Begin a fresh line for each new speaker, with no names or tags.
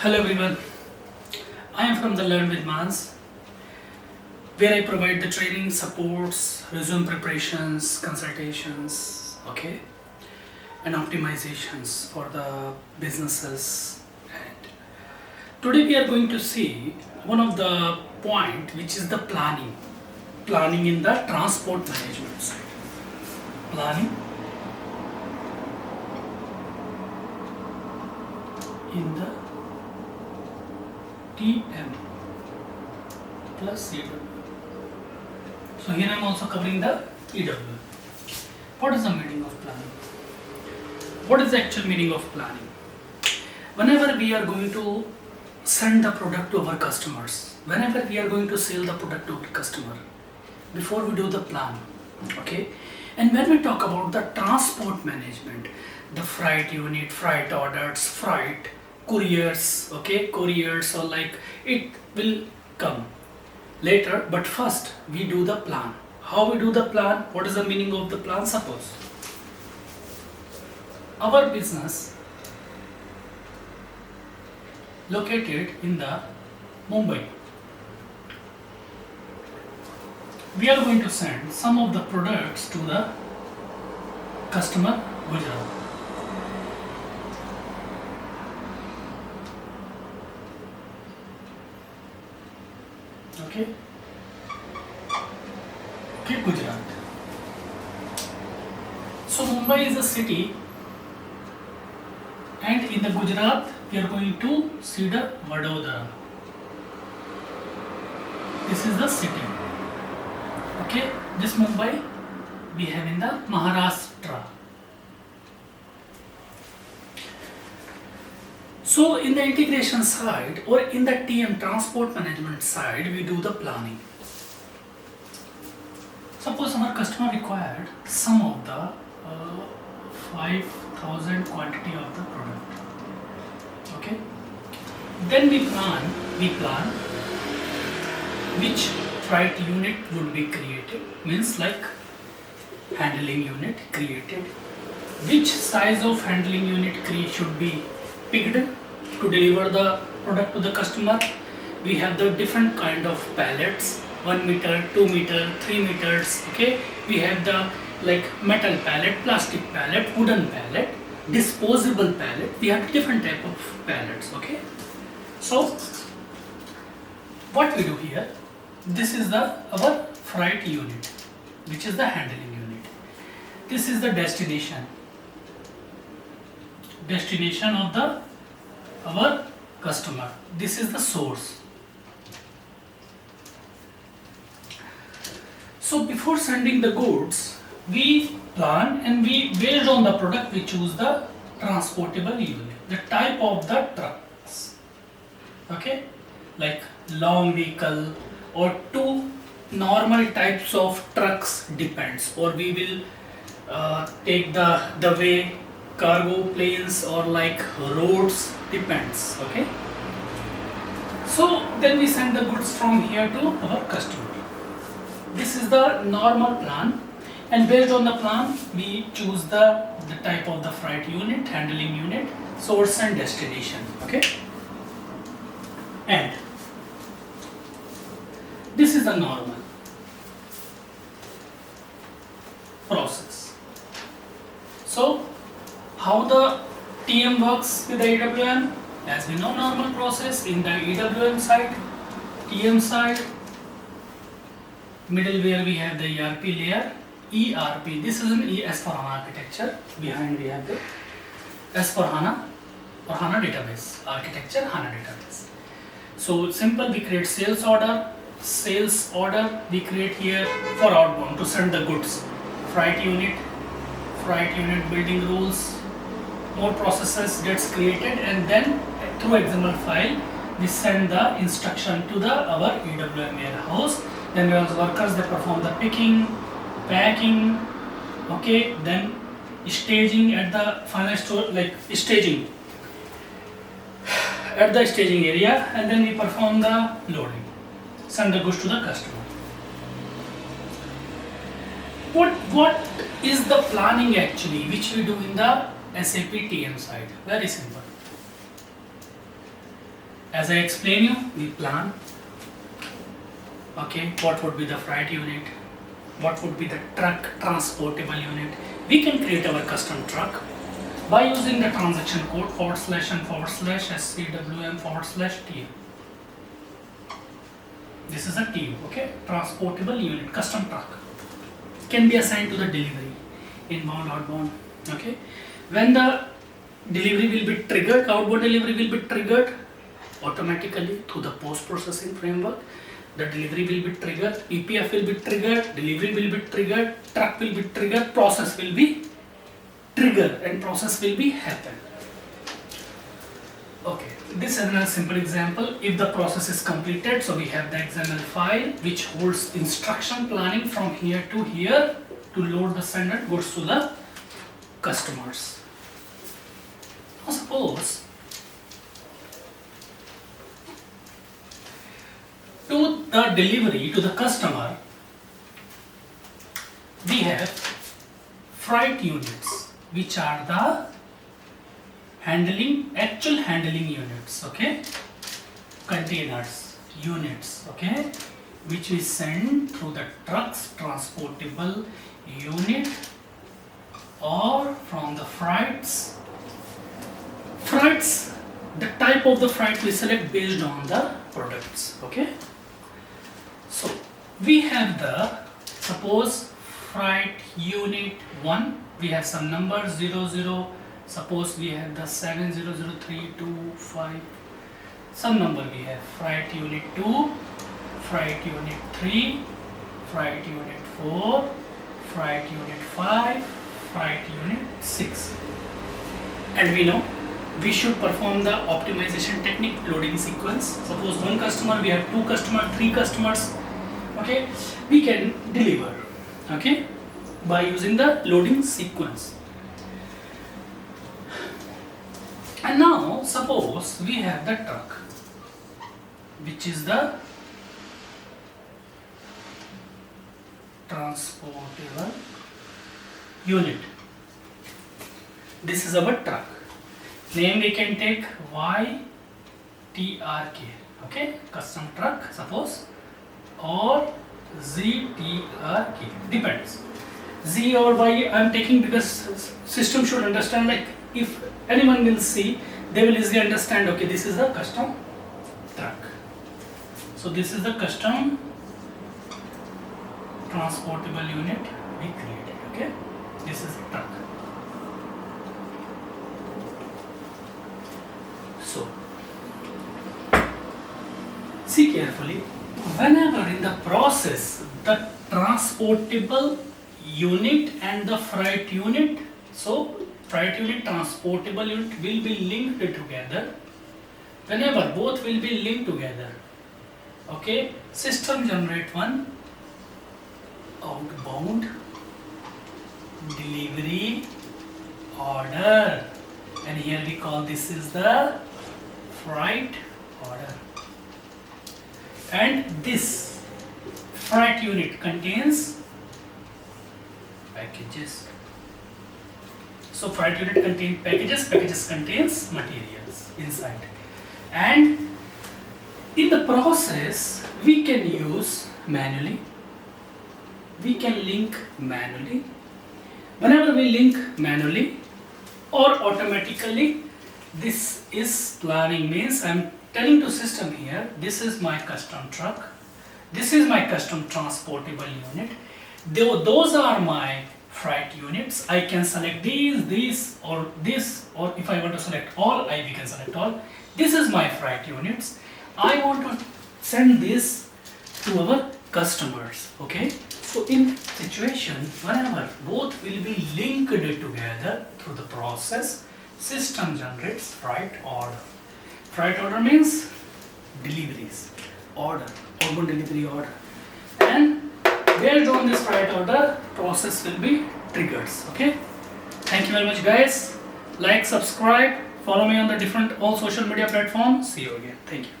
Hello everyone, I am from the Learn with Mans, where I provide the training, supports, resume preparations, consultations, okay, and optimizations for the businesses. And today we are going to see one of the point which is the planning in the transport management side. Planning in the TM plus EWM. So here I am also covering the EWM. What is the meaning of planning? What is the actual meaning of planning? Whenever we are going to send the product to our customers, whenever we are going to sell the product to the customer, before we do the plan, okay? And when we talk about the transport management, the freight unit, freight orders, freight, couriers, okay, couriers, or like it will come later, but first we do the plan. How we do the plan? What is the meaning of the plan? Suppose our business located in the Mumbai, we are going to send some of the products to the customer Gujarat. Okay, Gujarat. So Mumbai is a city, and in the Gujarat we are going to see the Vadodara. This is the city. Okay, this Mumbai we have in the Maharashtra. So in the integration side or in the TM transport management side, we do the planning. Suppose our customer required some of the 5,000 quantity of the product. Okay. Then we plan which freight unit would be created, means like handling unit created, which size of handling unit should be picked to deliver the product to the customer. We have the different kind of pallets, 1 meter, 2 meter, 3 meters, okay. We have the like metal pallet, plastic pallet, wooden pallet, disposable pallet. We have different type of pallets, okay. So what we do here, this is our freight unit, which is the handling unit. This is the destination of our customer. This is the source. So before sending the goods, we plan, and we, based on the product, we choose the transportable unit, the type of the trucks, okay, like long vehicle or two normal types of trucks, depends, or we will take the way cargo planes or like roads, depends, okay. So then we send the goods from here to our customer. This is the normal plan, and based on the plan we choose the type of the freight unit, handling unit, source and destination, okay. And this is the normal process. So how the TM works with the EWM? As we know, normal process in the EWM side, TM side, middleware we have the ERP layer, ERP. This is an S/4HANA architecture. Behind we have the S/4HANA or HANA database architecture, HANA database. So simple, we create sales order we create here for outbound to send the goods, freight unit building rules, more processes gets created, and then through XML file we send the instruction to our EWM warehouse. Then workers, they perform the picking, packing, okay, then staging at the final store, like staging at the staging area, and then we perform the loading, send the goods to the customer. What is the planning actually, which we do in the SAP TM side? Very simple. As I explain you, we plan. Okay, what would be the freight unit? What would be the truck transportable unit? We can create our custom truck by using the transaction code / and / SCWM / TU. This is a TU, okay? Transportable unit, custom truck. Can be assigned to the delivery, inbound, outbound, okay? When the delivery will be triggered, outbound delivery will be triggered automatically through the post-processing framework. The delivery will be triggered, EPF will be triggered, delivery will be triggered, truck will be triggered, process will be triggered, and process will be happen. Okay, this is a simple example. If the process is completed, so we have the XML file which holds instruction planning from here to here to load the standard goods to the customers. Now suppose to the delivery to the customer, we have freight units, which are the actual handling units, okay? Containers, units, okay? Which we send through the trucks, transportable unit, or from the freights. Freights, the type of the freight we select based on the products, okay? So we have the, suppose freight unit 1, we have some numbers 00, suppose we have the 700325, some number we have freight unit 2, freight unit 3, freight unit 4, freight unit 5, freight unit 6. And we know we should perform the optimization technique, loading sequence. Suppose one customer, we have 2 customers, 3 customers, okay? We can deliver, okay, by using the loading sequence. And now suppose we have the truck, which is the transportable unit. This is our truck. Name we can take YTRK, okay, custom truck, suppose, or ZTRK, depends. Z or Y I am taking because system should understand, like if anyone will see, they will easily understand, okay, this is a custom truck. So this is the custom transportable unit we created, okay? This is the truck. So, see carefully, whenever in the process the transportable unit and the freight unit, so freight unit, transportable unit will be linked together. Whenever both will be linked together, okay, system generate one outbound delivery order, and here we call this is the freight order, and this freight unit contains packages. So freight unit contains packages, packages contains materials inside, and in the process we can use manually, we can link manually. Whenever we link manually or automatically, this is planning, means I am telling to system here, this is my custom truck, this is my custom transportable unit, those are my freight units. I can select these, or this, or if I want to select all, we can select all. This is my freight units. I want to send this to our customers, okay? So in situation, whenever both will be linked together through the process, system generates freight order. Freight order means deliveries, order, outbound delivery order. And based on this freight order, process will be triggers, okay? Thank you very much guys. Like, subscribe, follow me on the different all social media platforms. See you again. Thank you.